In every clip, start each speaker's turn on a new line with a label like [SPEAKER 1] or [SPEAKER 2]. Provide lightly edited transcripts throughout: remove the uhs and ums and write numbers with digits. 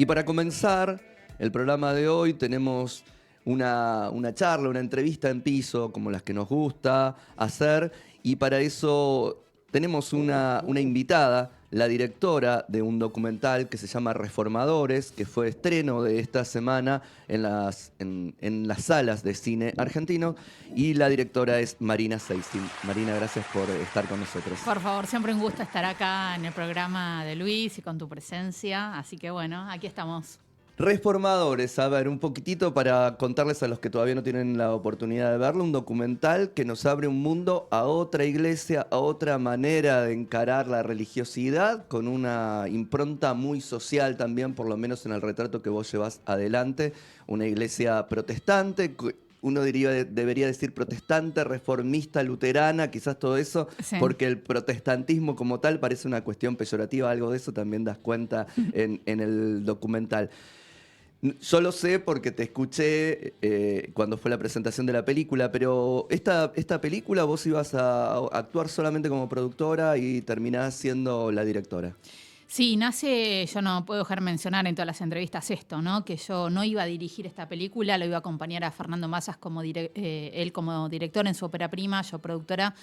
[SPEAKER 1] Y para comenzar el programa de hoy tenemos una charla, una entrevista en piso, como las que nos gusta hacer, y para eso tenemos una invitada, la directora de un documental que se llama Reformadores, que fue estreno de esta semana en las salas de cine argentino, y la directora es Marina Seisin. Marina, gracias por estar con nosotros.
[SPEAKER 2] Por favor, siempre un gusto estar acá en el programa de Luis y con tu presencia, así que bueno, aquí estamos.
[SPEAKER 1] Reformadores, a ver, un poquitito para contarles a los que todavía no tienen la oportunidad de verlo, un documental que nos abre un mundo a otra iglesia, a otra manera de encarar la religiosidad, con una impronta muy social también, por lo menos en el retrato que vos llevas adelante, una iglesia protestante, uno debería decir protestante, reformista, luterana, quizás todo eso,
[SPEAKER 2] Sí.
[SPEAKER 1] porque el protestantismo como tal parece una cuestión peyorativa, algo de eso también das cuenta en el documental. Yo lo sé porque te escuché cuando fue la presentación de la película, pero esta película vos ibas a actuar solamente como productora y terminás siendo la directora.
[SPEAKER 2] Sí, nace, yo no puedo dejar mencionar en todas las entrevistas esto, ¿no? Que yo no iba a dirigir esta película, lo iba a acompañar a Fernando Mazas él como director en su ópera prima, yo productora.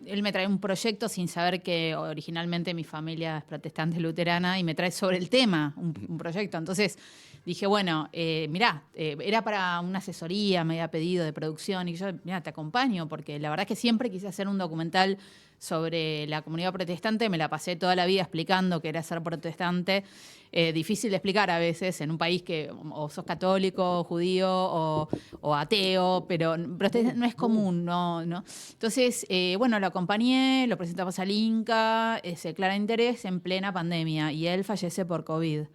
[SPEAKER 2] Él me trae un proyecto sin saber que originalmente mi familia es protestante luterana y me trae sobre el tema un proyecto. Entonces dije, bueno, mirá, era para una asesoría, me había pedido de producción y yo, mirá, te acompaño porque la verdad es que siempre quise hacer un documental sobre la comunidad protestante, me la pasé toda la vida explicando que era ser protestante. Difícil de explicar a veces en un país que o sos católico, judío o ateo, pero no es común, ¿no? Entonces, bueno, lo acompañé, lo presentamos al Inca, se declara interés en plena pandemia y él fallece por COVID.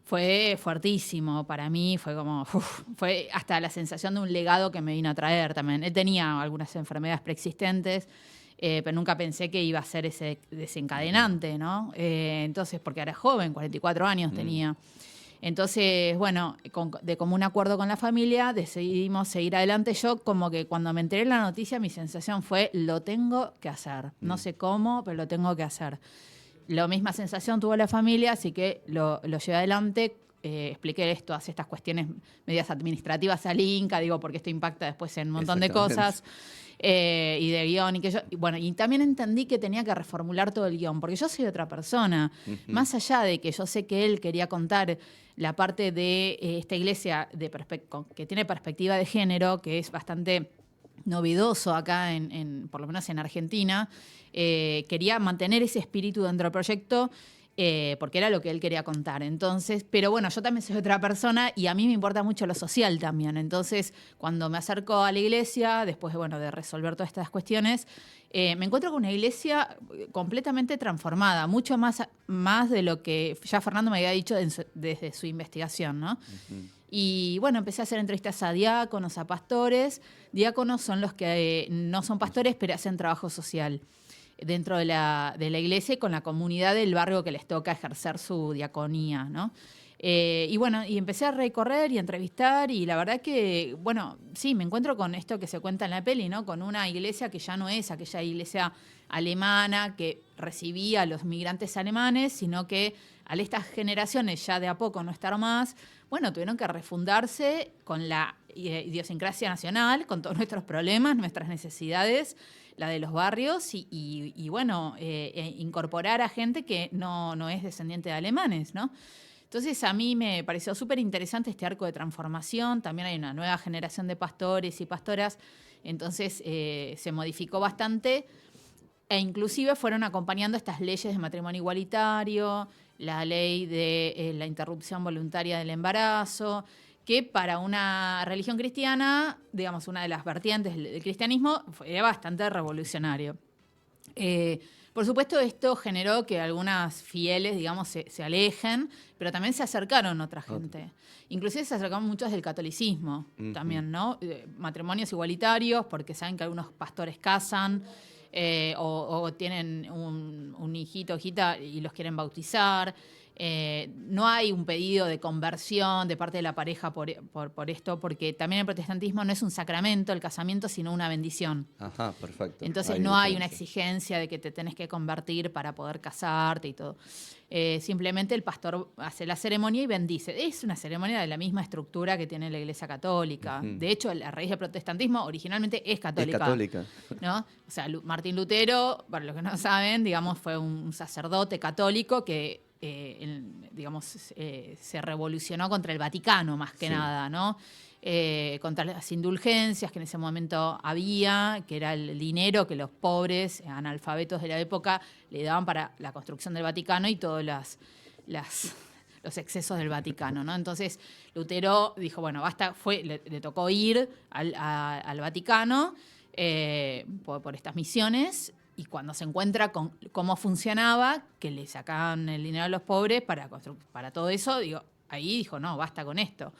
[SPEAKER 2] Fue fuertísimo para mí, fue como, fue hasta la sensación de un legado que me vino a traer también. Él tenía algunas enfermedades preexistentes, pero nunca pensé que iba a ser ese desencadenante, ¿no? Entonces, porque era joven, 44 años tenía. Entonces, bueno, de común acuerdo con la familia, decidimos seguir adelante. Yo como que cuando me enteré de la noticia, mi sensación fue, lo tengo que hacer. No sé cómo, pero lo tengo que hacer. La misma sensación tuvo la familia, así que lo llevé adelante. Expliqué todas estas cuestiones medias administrativas al Inca, digo, porque esto impacta después en un montón de cosas. Y de guión, y también entendí que tenía que reformular todo el guión, porque yo soy otra persona. Más allá de que yo sé que él quería contar la parte de esta iglesia que tiene perspectiva de género, que es bastante novedoso acá, por lo menos en Argentina, quería mantener ese espíritu dentro del proyecto, porque era lo que él quería contar. Entonces, pero bueno, yo también soy otra persona y a mí me importa mucho lo social también. Entonces, cuando me acerco a la iglesia, después de resolver todas estas cuestiones, me encuentro con una iglesia completamente transformada, mucho más de lo que ya Fernando me había dicho desde su investigación, ¿no? Y bueno, empecé a hacer entrevistas a diáconos, a pastores. Diáconos son los que no son pastores, pero hacen trabajo social dentro de la iglesia y con la comunidad del barrio que les toca ejercer su diaconía, ¿no? Y bueno, y empecé a recorrer y a entrevistar y la verdad que, bueno, sí, me encuentro con esto que se cuenta en la peli, ¿no? Con una iglesia que ya no es aquella iglesia alemana que recibía a los migrantes alemanes, sino que a estas generaciones ya de a poco no estar más, bueno, tuvieron que refundarse con la idiosincrasia nacional, con todos nuestros problemas, nuestras necesidades, la de los barrios y bueno, incorporar a gente que no es descendiente de alemanes, ¿no? Entonces a mí me pareció súper interesante este arco de transformación. También hay una nueva generación de pastores y pastoras, entonces se modificó bastante e inclusive fueron acompañando estas leyes de matrimonio igualitario, la ley de la interrupción voluntaria del embarazo, que para una religión cristiana, digamos, una de las vertientes del cristianismo, fue bastante revolucionario. Por supuesto, esto generó que algunas fieles, digamos, se alejen, pero también se acercaron otra gente. Inclusive se acercaron muchos del catolicismo también, ¿no? Matrimonios igualitarios, porque saben que algunos pastores casan o tienen un hijito o hijita y los quieren bautizar. no hay un pedido de conversión de parte de la pareja por esto, porque también el protestantismo no es un sacramento, el casamiento, sino una bendición.
[SPEAKER 1] Ajá, perfecto.
[SPEAKER 2] Entonces no hay una exigencia de que te tenés que convertir para poder casarte y todo. Simplemente el pastor hace la ceremonia y bendice. Es una ceremonia de la misma estructura que tiene la Iglesia Católica. De hecho, la raíz del protestantismo originalmente es católica.
[SPEAKER 1] Es católica.
[SPEAKER 2] ¿No? O sea, Martín Lutero, para los que no saben, digamos, fue un sacerdote católico que se revolucionó contra el Vaticano más que nada, ¿no? Contra las indulgencias que en ese momento había, que era el dinero que los pobres analfabetos de la época le daban para la construcción del Vaticano y todos los excesos del Vaticano, ¿no? Entonces Lutero dijo, bueno, basta, le tocó ir al Vaticano por estas misiones. Y cuando se encuentra con cómo funcionaba, que le sacaban el dinero a los pobres para todo eso, ahí dijo, no, basta con esto.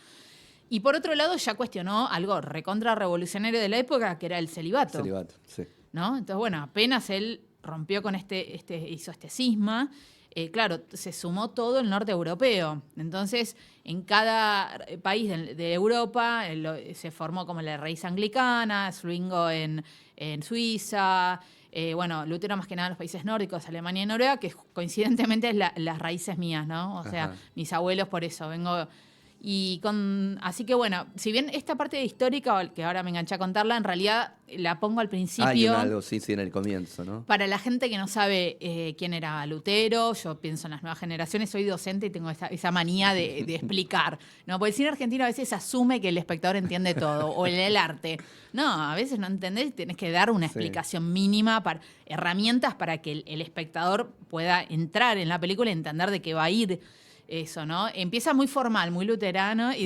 [SPEAKER 2] Y por otro lado, ya cuestionó algo recontra revolucionario de la época, que era el celibato.
[SPEAKER 1] Celibato, sí.
[SPEAKER 2] ¿No? Entonces, bueno, apenas él rompió con hizo este cisma, claro, se sumó todo el norte europeo. Entonces, en cada país de Europa se formó como la raíz anglicana, Zwingo en Suiza. Lutero más que nada en los países nórdicos, Alemania y Noruega, que coincidentemente es las raíces mías, ¿no? O sea, mis abuelos por eso vengo. Así que bueno, si bien esta parte histórica, que ahora me enganché a contarla, en realidad la pongo al principio.
[SPEAKER 1] Hay algo, sí, en el comienzo, ¿no?
[SPEAKER 2] Para la gente que no sabe quién era Lutero, yo pienso en las nuevas generaciones, soy docente y tengo esa manía de explicar, ¿no? Porque el cine argentino a veces asume que el espectador entiende todo, o el arte. No, a veces no entendés, tenés que dar una explicación mínima, herramientas para que el espectador pueda entrar en la película y entender de qué va a ir. Eso, ¿no? Empieza muy formal, muy luterano y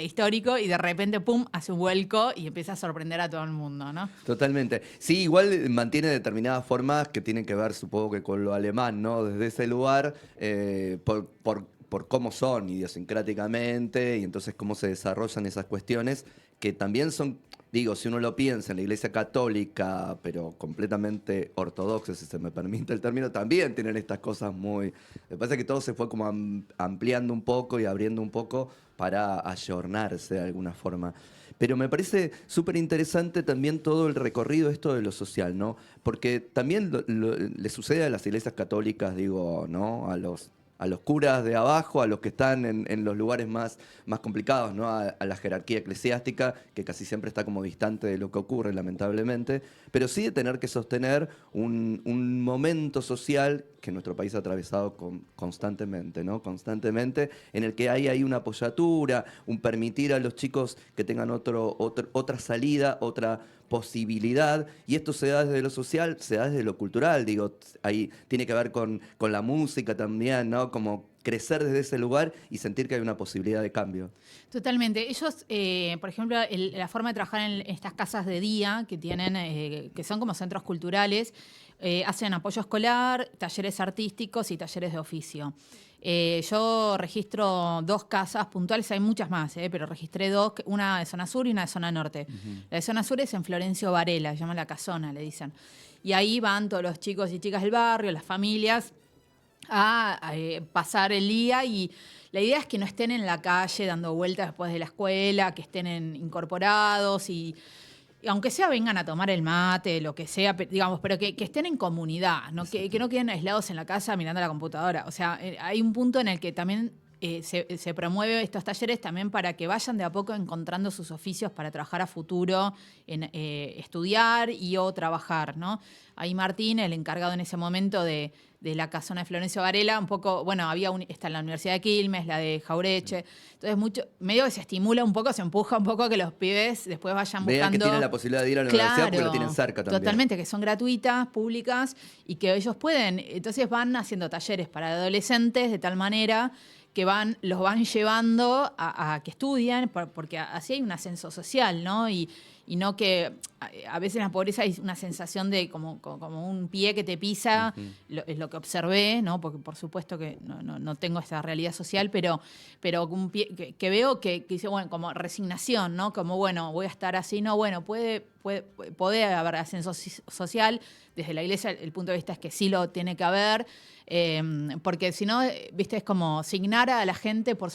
[SPEAKER 2] histórico, y de repente, pum, hace un vuelco y empieza a sorprender a todo el mundo, ¿no?
[SPEAKER 1] Totalmente. Sí, igual mantiene determinadas formas que tienen que ver, supongo que con lo alemán, ¿no? Desde ese lugar, por cómo son idiosincráticamente y entonces cómo se desarrollan esas cuestiones que también son, digo, si uno lo piensa en la Iglesia Católica, pero completamente ortodoxa, si se me permite el término, también tienen estas cosas muy... Me parece que todo se fue como ampliando un poco y abriendo un poco para ayornarse de alguna forma. Pero me parece súper interesante también todo el recorrido esto de lo social, ¿no? Porque también le sucede a las iglesias católicas, digo, ¿no? A los curas de abajo, a los que están en los lugares más complicados, ¿no? A la jerarquía eclesiástica, que casi siempre está como distante de lo que ocurre, lamentablemente, pero sí de tener que sostener un momento social que nuestro país ha atravesado constantemente, ¿no? Constantemente, en el que hay una apoyatura, un permitir a los chicos que tengan otra salida, otra posibilidad, y esto se da desde lo social, se da desde lo cultural, digo, ahí tiene que ver con la música también, ¿no? Como crecer desde ese lugar y sentir que hay una posibilidad de cambio.
[SPEAKER 2] Totalmente. Ellos, por ejemplo, la forma de trabajar en estas casas de día que tienen, que son como centros culturales, hacen apoyo escolar, talleres artísticos y talleres de oficio. Yo registro 2 casas puntuales, hay muchas más, pero registré 2, una de zona sur y una de zona norte. La de zona sur es en Florencio Varela, se llama La Casona, le dicen. Y ahí van todos los chicos y chicas del barrio, las familias, a pasar el día, y la idea es que no estén en la calle dando vueltas después de la escuela, que estén incorporados y aunque sea vengan a tomar el mate, lo que sea, digamos, pero que estén en comunidad, ¿no? Que no queden aislados en la casa mirando la computadora. O sea, hay un punto en el que también se promueve estos talleres también para que vayan de a poco encontrando sus oficios para trabajar a futuro, en estudiar o trabajar, ¿no? Ahí Martín, el encargado en ese momento de la casona de Florencio Varela, un poco, bueno, está la Universidad de Quilmes, la de Jaureche, entonces medio que se estimula un poco, se empuja un poco a que los pibes después vayan buscando...
[SPEAKER 1] Vean que tienen la posibilidad de ir a la universidad porque la tienen cerca también.
[SPEAKER 2] Totalmente, que son gratuitas, públicas, y que ellos pueden, entonces van haciendo talleres para adolescentes de tal manera que los van llevando a que estudien, porque así hay un ascenso social, ¿no? Y y no que a veces en la pobreza hay una sensación de como un pie que te pisa, es lo que observé, ¿no? Porque por supuesto que no tengo esta realidad social, pero un pie que veo que dice, bueno, como resignación, ¿no? Como, bueno, voy a estar así, no, bueno, puede haber ascenso social. Desde la iglesia el punto de vista es que sí lo tiene que haber, porque si no, viste, es como signar a la gente por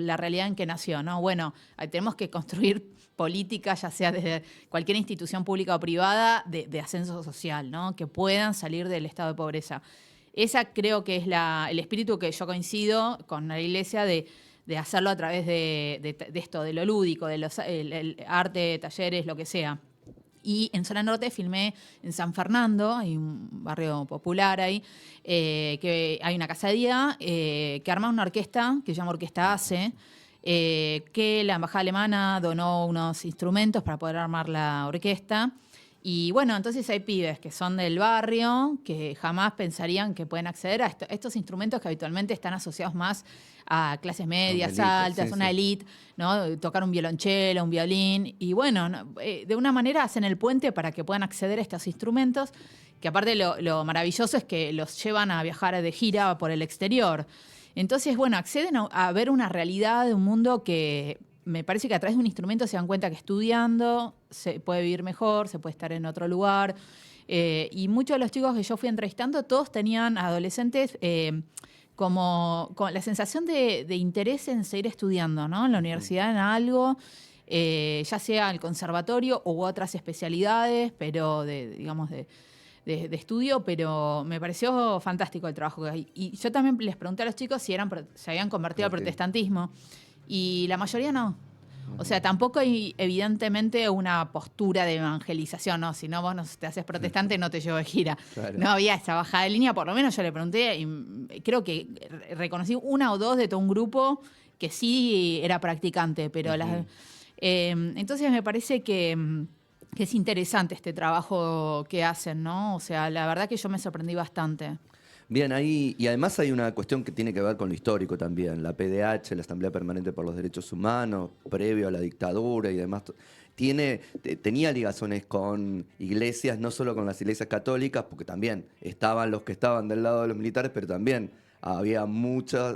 [SPEAKER 2] la realidad en que nació, ¿no? Bueno, tenemos que construir políticas, ya sea desde cualquier institución pública o privada, de ascenso social, ¿no? Que puedan salir del estado de pobreza. Esa creo que es el espíritu que yo coincido con la iglesia de hacerlo a través de esto, de lo lúdico, de el arte, talleres, lo que sea. Y en Zona Norte filmé en San Fernando, hay un barrio popular ahí, que hay una casa de día que arma una orquesta que se llama Orquesta ACE, que la embajada alemana donó unos instrumentos para poder armar la orquesta. Y bueno, entonces hay pibes que son del barrio, que jamás pensarían que pueden acceder a estos instrumentos que habitualmente están asociados más a clases medias, altas, sí, una elite, ¿no? Tocar un violonchelo, un violín. Y bueno, de una manera hacen el puente para que puedan acceder a estos instrumentos, que aparte lo maravilloso es que los llevan a viajar de gira por el exterior. Entonces, bueno, acceden a ver una realidad de un mundo que me parece que a través de un instrumento se dan cuenta que estudiando se puede vivir mejor, se puede estar en otro lugar. Y muchos de los chicos que yo fui entrevistando, todos tenían adolescentes como con la sensación de interés en seguir estudiando, ¿no? En la universidad, en algo, ya sea el conservatorio u otras especialidades, pero digamos, de estudio, pero me pareció fantástico el trabajo que hay. Y yo también les pregunté a los chicos si se habían convertido al protestantismo, y la mayoría no. O sea, tampoco hay evidentemente una postura de evangelización, ¿no? Si no, vos no te haces protestante, no te llevo de gira. Claro. No había esa bajada de línea, por lo menos yo le pregunté, y creo que reconocí una o dos de todo un grupo que sí era practicante, pero entonces me parece que es interesante este trabajo que hacen, ¿no? O sea, la verdad que yo me sorprendí bastante.
[SPEAKER 1] Bien, ahí, y además hay una cuestión que tiene que ver con lo histórico también. La PDH, la Asamblea Permanente por los Derechos Humanos, previo a la dictadura y demás, tenía ligazones con iglesias, no solo con las iglesias católicas, porque también estaban los que estaban del lado de los militares, pero también había mucha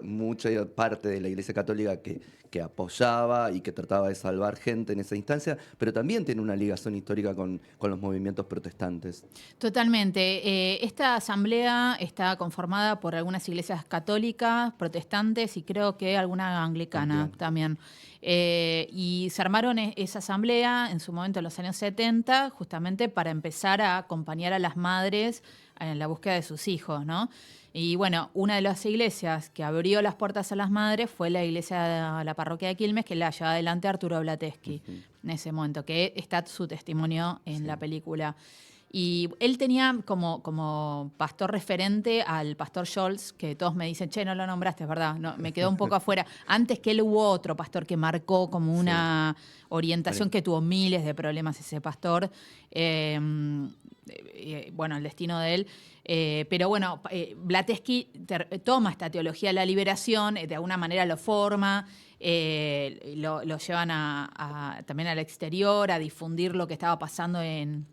[SPEAKER 1] parte de la Iglesia Católica que apoyaba y que trataba de salvar gente en esa instancia, pero también tiene una ligación histórica con los movimientos protestantes.
[SPEAKER 2] Totalmente. Esta asamblea está conformada por algunas iglesias católicas, protestantes y creo que alguna anglicana también. Y se armaron esa asamblea en su momento en los años 70, justamente para empezar a acompañar a las madres en la búsqueda de sus hijos, ¿no? Y bueno, una de las iglesias que abrió las puertas a las madres fue la iglesia de la parroquia de Quilmes, que la llevaba adelante Arturo Blateski en ese momento, que está su testimonio en la película. Y él tenía como pastor referente al pastor Scholz, que todos me dicen, che, no lo nombraste, es verdad, no, me quedó un poco afuera. Antes que él hubo otro pastor que marcó como una orientación que tuvo miles de problemas ese pastor. Bueno, el destino de él. Pero bueno, Blateski toma esta teología de la liberación, de alguna manera lo forma, lo llevan también al exterior, a difundir lo que estaba pasando en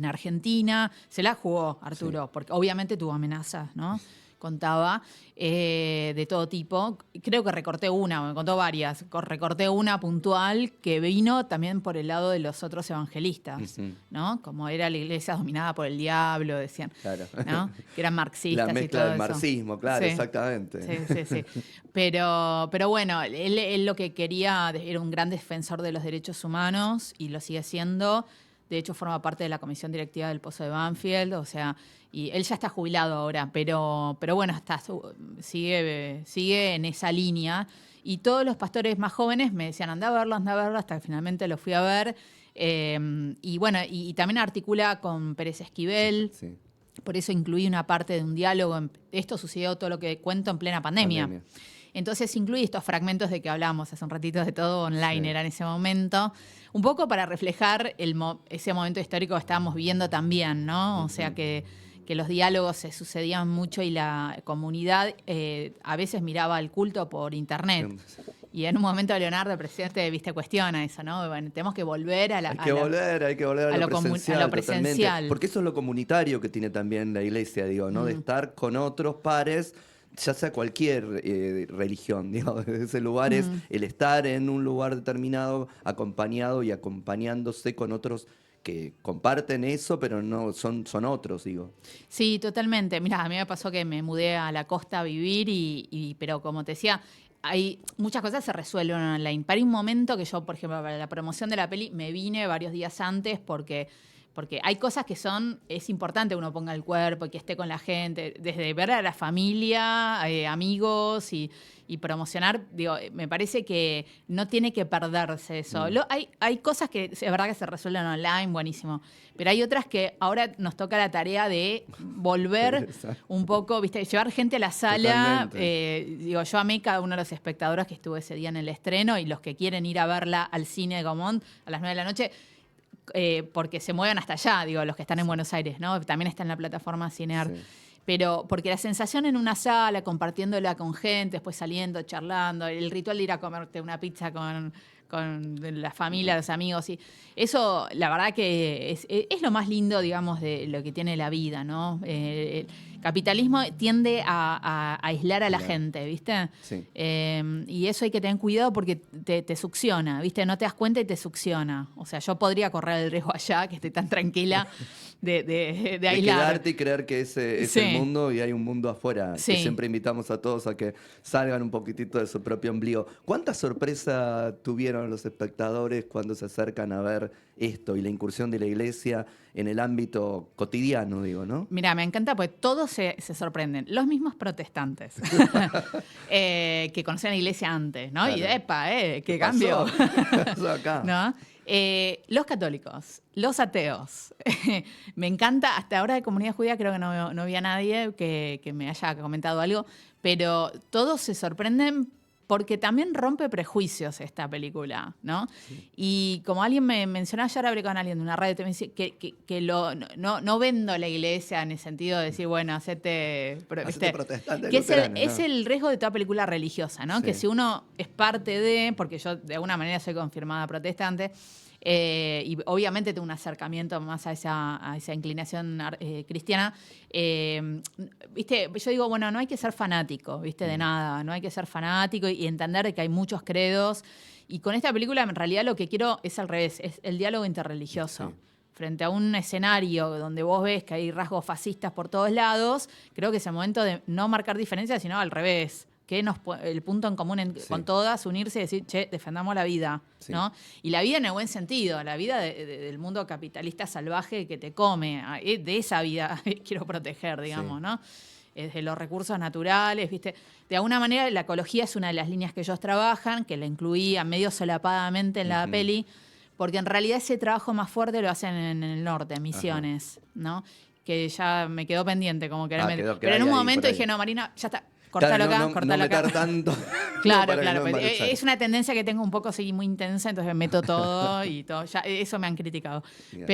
[SPEAKER 2] Argentina. Se la jugó Arturo, porque obviamente tuvo amenazas, ¿no? Contaba, de todo tipo. Creo que recorté una, me contó varias. Recorté una puntual que vino también por el lado de los otros evangelistas, ¿no? Como era la iglesia dominada por el diablo, decían, claro, ¿no? Que eran marxistas.
[SPEAKER 1] La mezcla del marxismo, claro, exactamente.
[SPEAKER 2] Sí. Pero bueno, él lo que quería era un gran defensor de los derechos humanos y lo sigue siendo. De hecho, forma parte de la comisión directiva del Pozo de Banfield, o sea, y él ya está jubilado ahora, pero bueno, sigue en esa línea. Y todos los pastores más jóvenes me decían, anda a verlo, hasta que finalmente lo fui a ver. Y bueno, y también articula con Pérez Esquivel. Sí. Por eso incluí una parte de un diálogo. Esto sucedió, todo lo que cuento, en plena pandemia. Entonces incluí estos fragmentos de que hablábamos hace un ratito, de todo online era en ese momento, un poco para reflejar ese momento histórico que estábamos viviendo también, ¿no? O sea que los diálogos se sucedían mucho y la comunidad a veces miraba el culto por internet. Y en un momento Leonardo, el presidente, viste, cuestiona eso, ¿no? Bueno, tenemos que volver a
[SPEAKER 1] Hay que volver a lo presencial.
[SPEAKER 2] a lo presencial.
[SPEAKER 1] Totalmente. Porque eso es lo comunitario que tiene también la iglesia, digo, ¿no? De estar con otros pares, ya sea cualquier religión, digo, ese lugar es el estar en un lugar determinado, acompañado y acompañándose con otros que comparten eso, pero no son otros, digo.
[SPEAKER 2] Sí, totalmente. Mira, a mí me pasó que me mudé a la costa a vivir pero como te decía, hay muchas cosas se resuelven online. Para un momento que yo, por ejemplo, para la promoción de la peli me vine varios días antes porque hay cosas que es importante que uno ponga el cuerpo y que esté con la gente, desde ver a la familia, amigos y promocionar, digo, me parece que no tiene que perderse eso. Hay cosas que es verdad que se resuelven online, buenísimo, pero hay otras que ahora nos toca la tarea de volver un poco, ¿viste? Llevar gente a la sala. Digo, yo amé cada uno de los espectadores que estuvo ese día en el estreno y los que quieren ir a verla al cine de Gaumont a las 9 de la noche. Porque se muevan hasta allá, digo, los que están en Buenos Aires, ¿no? También está en la plataforma Cinear. Sí. Pero porque la sensación en una sala, compartiéndola con gente, después saliendo, charlando, el ritual de ir a comerte una pizza con la familia, los amigos, y eso, la verdad que es lo más lindo, digamos, de lo que tiene la vida, ¿no? El capitalismo tiende a aislar a la gente, ¿viste? Sí. Y eso hay que tener cuidado porque te succiona, ¿viste? No te das cuenta y te succiona. O sea, yo podría correr el riesgo allá, que estoy tan tranquila, de aislar. De
[SPEAKER 1] quedarte y creer que ese es el mundo y hay un mundo afuera. Sí. Que siempre invitamos a todos a que salgan un poquitito de su propio ombligo. ¿Cuánta sorpresa tuvieron los espectadores cuando se acercan a ver esto y la incursión de la iglesia en el ámbito cotidiano, digo, ¿no?
[SPEAKER 2] Mira, me encanta porque todos se sorprenden. Los mismos protestantes que conocían la iglesia antes, ¿no? Claro. Y epa, qué cambio.
[SPEAKER 1] Pasó acá.
[SPEAKER 2] ¿No? Los católicos, los ateos. Me encanta, hasta ahora de comunidad judía creo que no había nadie que me haya comentado algo, pero todos se sorprenden porque también rompe prejuicios esta película, ¿no? Sí. Y como alguien me mencionó, ayer hablé con alguien de una radio, me dice que no vendo la iglesia en el sentido de decir, bueno, hacete protestante. Que es el riesgo de toda película religiosa, ¿no? Sí. Que si uno es parte de, porque yo de alguna manera soy confirmada protestante, y obviamente tengo un acercamiento más a esa inclinación cristiana. ¿Viste? Yo digo, bueno, no hay que ser fanático, ¿viste? De nada, no hay que ser fanático y entender que hay muchos credos. Y con esta película, en realidad, lo que quiero es al revés, es el diálogo interreligioso. Sí. Frente a un escenario donde vos ves que hay rasgos fascistas por todos lados, creo que es el momento de no marcar diferencias, sino al revés. Que el punto en común con todas, unirse y decir, che, defendamos la vida, sí. ¿no? Y la vida en el buen sentido, la vida del mundo capitalista salvaje que te come, de esa vida quiero proteger, digamos, sí. ¿no? De los recursos naturales, ¿viste? De alguna manera la ecología es una de las líneas que ellos trabajan, que la incluía medio solapadamente en la peli, porque en realidad ese trabajo más fuerte lo hacen en el norte, en Misiones, ¿no? Que ya me quedó pendiente, como que pero en un momento dije, no, Marina, ya está. Cortalo acá, cortalo acá.
[SPEAKER 1] Tanto.
[SPEAKER 2] Claro. Es una tendencia que tengo un poco así muy intensa, entonces meto todo y todo. Ya, eso me han criticado. Yeah.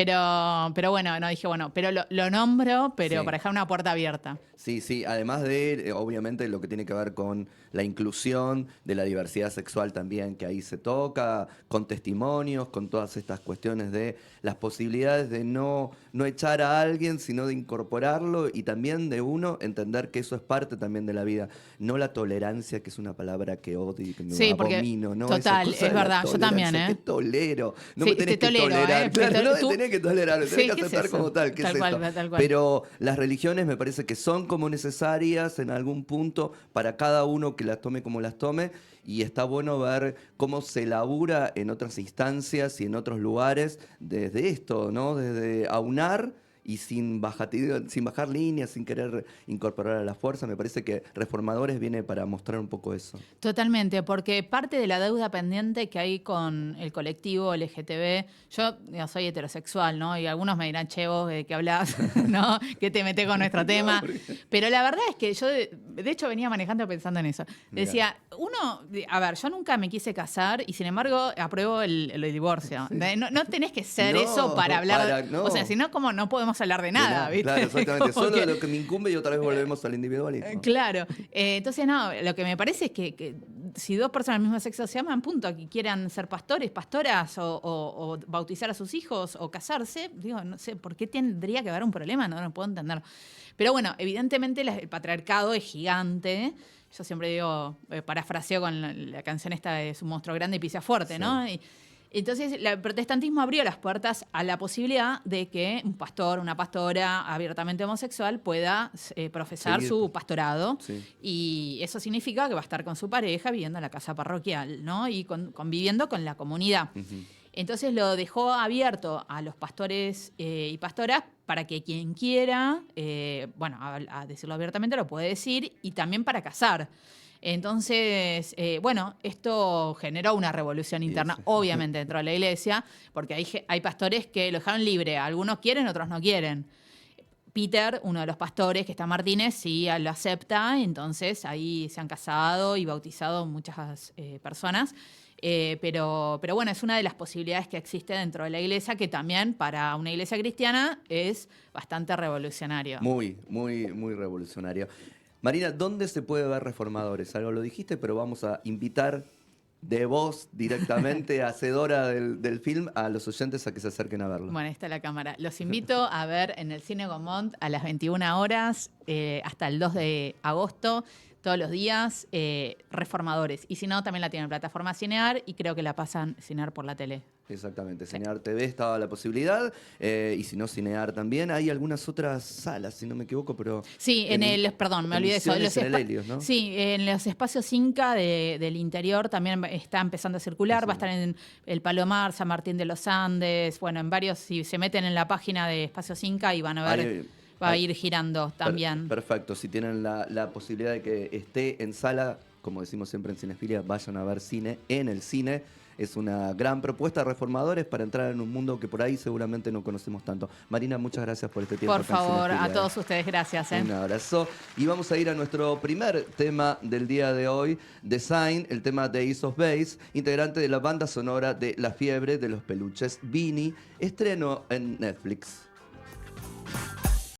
[SPEAKER 2] Pero bueno, no dije, bueno, pero lo nombro, pero sí. Para dejar una puerta abierta.
[SPEAKER 1] Sí. Además de, obviamente, lo que tiene que ver con la inclusión de la diversidad sexual también, que ahí se toca, con testimonios, con todas estas cuestiones de las posibilidades de no echar a alguien, sino de incorporarlo y también de uno entender que eso es parte también de la vida. No la tolerancia, que es una palabra que odio y que me abomino, ¿no?
[SPEAKER 2] Total, es verdad, yo también,
[SPEAKER 1] ¿Qué tolero? No me tenés que tolerar. Claro, no me tenés que tolerar, me tenés que aceptar como tal. ¿Qué es esto? Tal cual. Pero las religiones me parece que son como necesarias en algún punto para cada uno que las tome como las tome. Y está bueno ver cómo se labura en otras instancias y en otros lugares desde esto, ¿no? Desde aunar y sin bajar líneas, sin querer incorporar a la fuerza. Me parece que Reformadores viene para mostrar un poco eso.
[SPEAKER 2] Totalmente, porque parte de la deuda pendiente que hay con el colectivo LGTB, yo soy heterosexual, ¿no? Y algunos me dirán, che, vos, ¿de qué hablás? ¿No? ¿Qué te metés con nuestro tema? Pero la verdad es que yo, de hecho, venía manejando pensando en eso. Decía, yo nunca me quise casar y, sin embargo, apruebo el divorcio. Sí. No tenés que ser eso para hablar. O sea, si no, como no podemos hablar de nada, ¿viste?
[SPEAKER 1] Claro, exactamente. Solo de lo que me incumbe y otra vez volvemos al individualismo.
[SPEAKER 2] Claro. Entonces, no, lo que me parece es que si dos personas del mismo sexo se aman, punto, que quieran ser pastores, pastoras, o bautizar a sus hijos, o casarse, digo, no sé, ¿por qué tendría que haber un problema? No lo puedo entender. Pero bueno, evidentemente el patriarcado es gigante. Yo siempre digo, parafraseo con la canción esta de Su monstruo grande y pisa fuerte,
[SPEAKER 1] Sí.
[SPEAKER 2] ¿no? Entonces, el protestantismo abrió las puertas a la posibilidad de que un pastor, una pastora abiertamente homosexual pueda profesar
[SPEAKER 1] Seguir.
[SPEAKER 2] su pastorado.
[SPEAKER 1] Sí.
[SPEAKER 2] Y eso significa que va a estar con su pareja viviendo en la casa parroquial, ¿no? Y conviviendo con la comunidad.
[SPEAKER 1] Ujú.
[SPEAKER 2] Entonces lo dejó abierto a los pastores y pastoras para que quien quiera, bueno, a decirlo abiertamente lo puede decir, y también para casar. Entonces, bueno, esto generó una revolución interna,
[SPEAKER 1] sí.
[SPEAKER 2] obviamente, dentro de la iglesia, porque hay pastores que lo dejaron libre. Algunos quieren, otros no quieren. Peter, uno de los pastores, que está Martínez, sí lo acepta, entonces ahí se han casado y bautizado muchas personas. Pero bueno, es una de las posibilidades que existe dentro de la iglesia, que también para una iglesia cristiana es bastante revolucionario.
[SPEAKER 1] Muy, muy, muy revolucionario. Marina, ¿dónde se puede ver Reformadores? Algo lo dijiste, pero vamos a invitar de vos directamente, hacedora del film, a los oyentes a que se acerquen a verlo.
[SPEAKER 2] Bueno, ahí está la cámara. Los invito a ver en el Cine Gaumont a las 21 horas hasta el 2 de agosto, todos los días, Reformadores. Y si no, también la tienen en plataforma Cinear y creo que la pasan Cinear por la tele.
[SPEAKER 1] Exactamente, Cinear TV estaba la posibilidad, y si no, Cinear también. Hay algunas otras salas, si no me equivoco, pero...
[SPEAKER 2] Sí, perdón, me olvidé eso.
[SPEAKER 1] Emisiones en el Helios, ¿no?
[SPEAKER 2] Sí, en los espacios Inca del interior también está empezando a circular. Va a estar en el Palomar, San Martín de los Andes, bueno, en varios, si se meten en la página de Espacios Inca y van a ver, va a ir girando también.
[SPEAKER 1] Perfecto, si tienen la posibilidad de que esté en sala, como decimos siempre en Cinefilia, vayan a ver cine en el cine. Es una gran propuesta de Reformadores para entrar en un mundo que por ahí seguramente no conocemos tanto. Marina, muchas gracias por este tiempo.
[SPEAKER 2] Por favor,
[SPEAKER 1] a
[SPEAKER 2] a todos ustedes, gracias.
[SPEAKER 1] Un abrazo. Y vamos a ir a nuestro primer tema del día de hoy, Design, el tema de Ace of Base, integrante de la banda sonora de La Fiebre de los Peluches, Vini, estreno en Netflix.